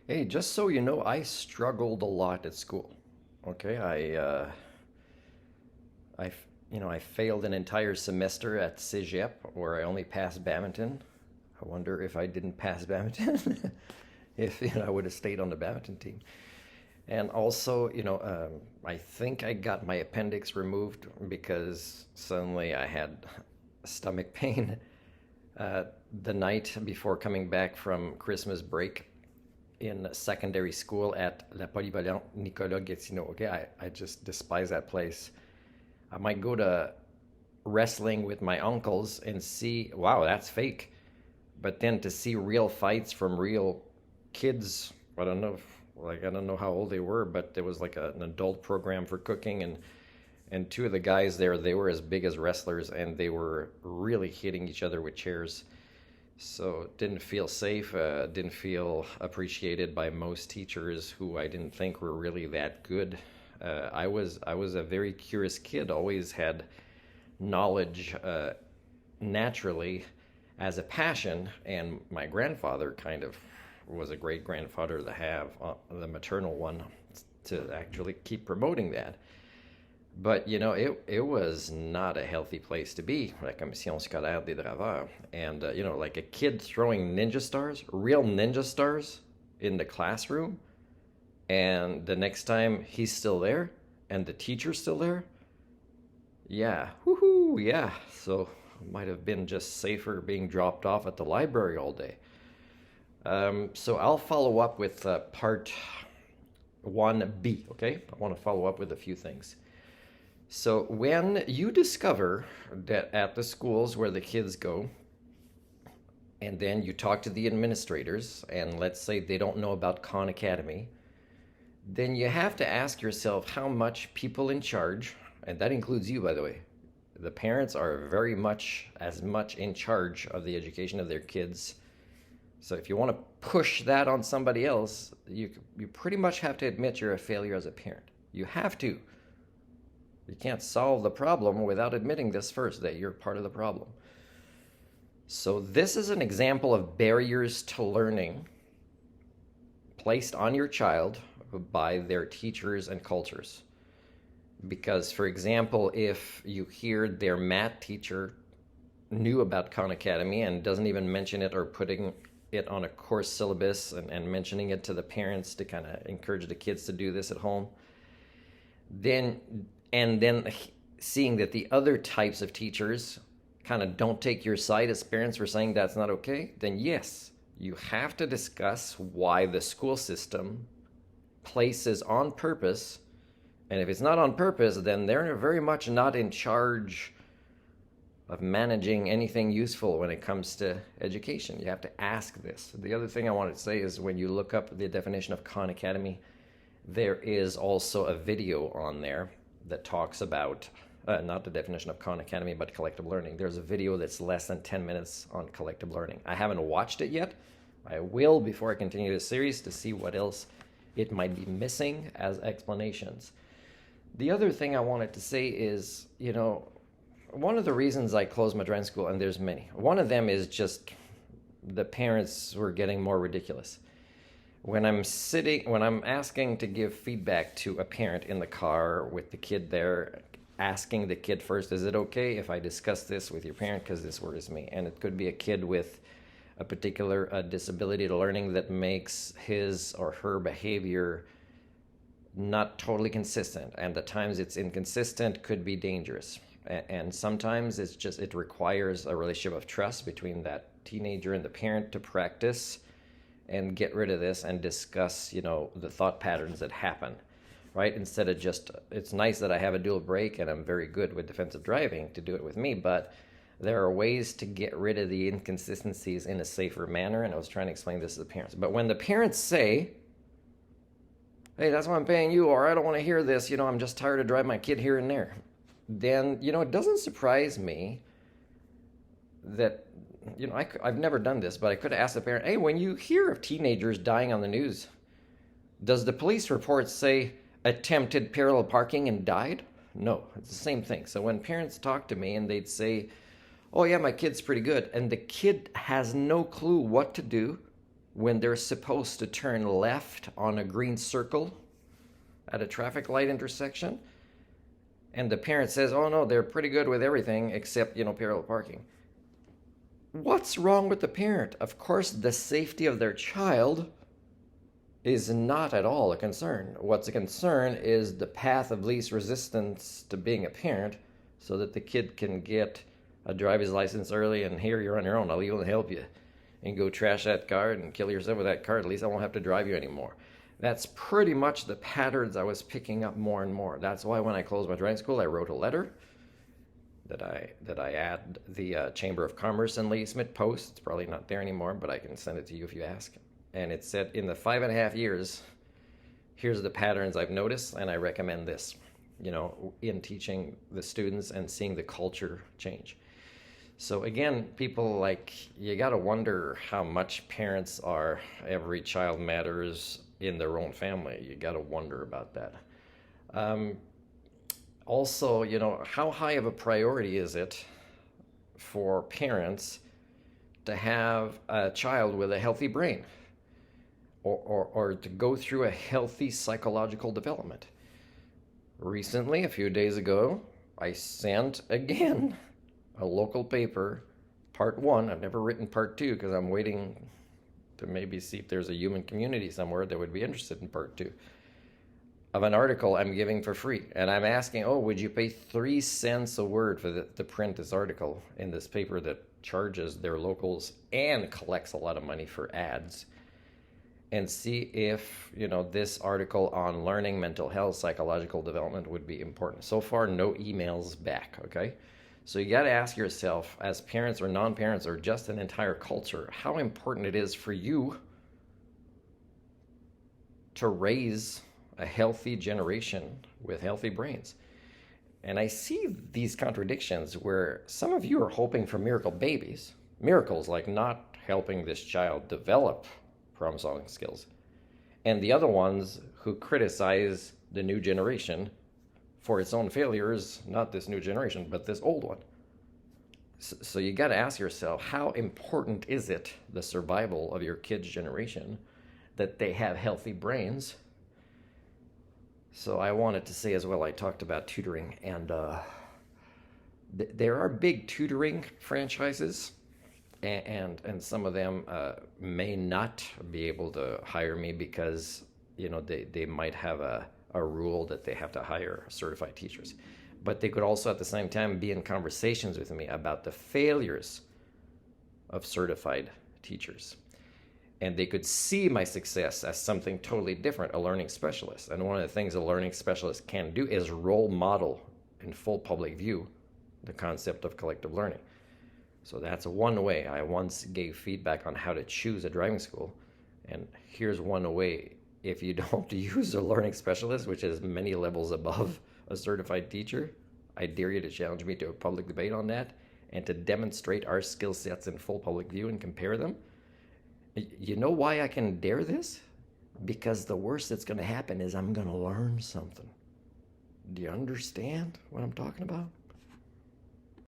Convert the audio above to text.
Hey, just so you know, I struggled a lot at school. Okay, I failed an entire semester at Cégep where I only passed badminton. I wonder if I didn't pass badminton, if I would have stayed on the badminton team. And also, I think I got my appendix removed because suddenly I had stomach pain uh, the night before coming back from Christmas break in secondary school at La Polyvalente Nicolas Gatineau. Okay, I just despise that place. I might go to wrestling with my uncles and see, wow, that's fake. But then to see real fights from real kids, I don't know, I don't know how old they were, but there was like an adult program for cooking, and two of the guys there, they were as big as wrestlers, and they were really hitting each other with chairs. So didn't feel safe, didn't feel appreciated by most teachers who I didn't think were really that good. I was a very curious kid, always had knowledge naturally as a passion, and my grandfather kind of was a great grandfather to have, the maternal one, to actually keep promoting that. But it was not a healthy place to be, la Commission Scolaire des Draveurs. And like a kid throwing ninja stars, real ninja stars, in the classroom, and the next time he's still there, and the teacher's still there. Yeah, woohoo, yeah. So it might have been just safer being dropped off at the library all day. So I'll follow up with part 1B, okay? I want to follow up with a few things. So when you discover that at the schools where the kids go, and then you talk to the administrators, and let's say they don't know about Khan Academy, then you have to ask yourself how much people in charge, and that includes you, by the way, the parents are very much as much in charge of the education of their kids. So if you want to push that on somebody else, you pretty much have to admit you're a failure as a parent. You have to. You can't solve the problem without admitting this first, that you're part of the problem. So this is an example of barriers to learning placed on your child by their teachers and cultures. Because, for example, if you hear their math teacher knew about Khan Academy and doesn't even mention it or putting it on a course syllabus and mentioning it to the parents to kind of encourage the kids to do this at home, then seeing that the other types of teachers kind of don't take your side as parents for saying that's not okay, then yes, you have to discuss why the school system places on purpose. And if it's not on purpose, then they're very much not in charge of managing anything useful when it comes to education. You have to ask this. The other thing I wanted to say is when you look up the definition of Khan Academy, there is also a video on there that talks about, not the definition of Khan Academy, but collective learning. There's a video that's less than 10 minutes on collective learning. I haven't watched it yet. I will before I continue the series to see what else it might be missing as explanations. The other thing I wanted to say is, one of the reasons I closed Madryn School, and there's many, one of them is just the parents were getting more ridiculous. When I'm asking to give feedback to a parent in the car with the kid there, asking the kid first, is it okay if I discuss this with your parent because this worries me? And it could be a kid with a particular disability to learning that makes his or her behavior not totally consistent, and the times it's inconsistent could be dangerous. And sometimes it requires a relationship of trust between that teenager and the parent to practice and get rid of this and discuss, the thought patterns that happen, right? Instead of just, it's nice that I have a dual brake and I'm very good with defensive driving to do it with me, but there are ways to get rid of the inconsistencies in a safer manner, and I was trying to explain this to the parents. But when the parents say, hey, that's why I'm paying you, or I don't want to hear this, I'm just tired of driving my kid here and there, then, it doesn't surprise me that, I've never done this, but I could have asked the parent, hey, when you hear of teenagers dying on the news, does the police report say attempted parallel parking and died? No, it's the same thing. So when parents talk to me and they'd say, oh yeah, my kid's pretty good, and the kid has no clue what to do, when they're supposed to turn left on a green circle at a traffic light intersection, and the parent says, oh no, they're pretty good with everything except, parallel parking. What's wrong with the parent? Of course, the safety of their child is not at all a concern. What's a concern is the path of least resistance to being a parent, so that the kid can get a driver's license early, and here you're on your own. I'll even help you. And go trash that car and kill yourself with that car. At least I won't have to drive you anymore. That's pretty much the patterns I was picking up more and more. That's why when I closed my driving school, I wrote a letter that I add the Chamber of Commerce and Ladysmith Smith Post. It's probably not there anymore, but I can send it to you if you ask. And it said, in the 5.5 years, here's the patterns I've noticed, and I recommend this, in teaching the students and seeing the culture change. So again, people you got to wonder how much parents are every child matters in their own family. You got to wonder about that. Also, how high of a priority is it for parents to have a child with a healthy brain, or to go through a healthy psychological development? Recently, a few days ago, I sent again a local paper, part 1. I've never written part 2 because I'm waiting to maybe see if there's a human community somewhere that would be interested in part 2 of an article I'm giving for free. And I'm asking, would you pay 3 cents a word for to print this article in this paper that charges their locals and collects a lot of money for ads? And see if, this article on learning, mental health, psychological development would be important. So far, no emails back, okay? So you got to ask yourself, as parents or non-parents or just an entire culture, how important it is for you to raise a healthy generation with healthy brains. And I see these contradictions where some of you are hoping for miracle babies, miracles like not helping this child develop problem-solving skills, and the other ones who criticize the new generation for its own failures, not this new generation, but this old one. So you got to ask yourself, how important is it, the survival of your kid's generation, that they have healthy brains? So I wanted to say as well, I talked about tutoring, and there are big tutoring franchises, and some of them may not be able to hire me because, they might have a rule that they have to hire certified teachers. But they could also at the same time be in conversations with me about the failures of certified teachers. And they could see my success as something totally different, a learning specialist. And one of the things a learning specialist can do is role model in full public view the concept of collective learning. So that's one way. I once gave feedback on how to choose a driving school. And here's one way. If you don't use a learning specialist, which is many levels above a certified teacher, I dare you to challenge me to a public debate on that and to demonstrate our skill sets in full public view and compare them. You know why I can dare this? Because the worst that's going to happen is I'm going to learn something. Do you understand what I'm talking about?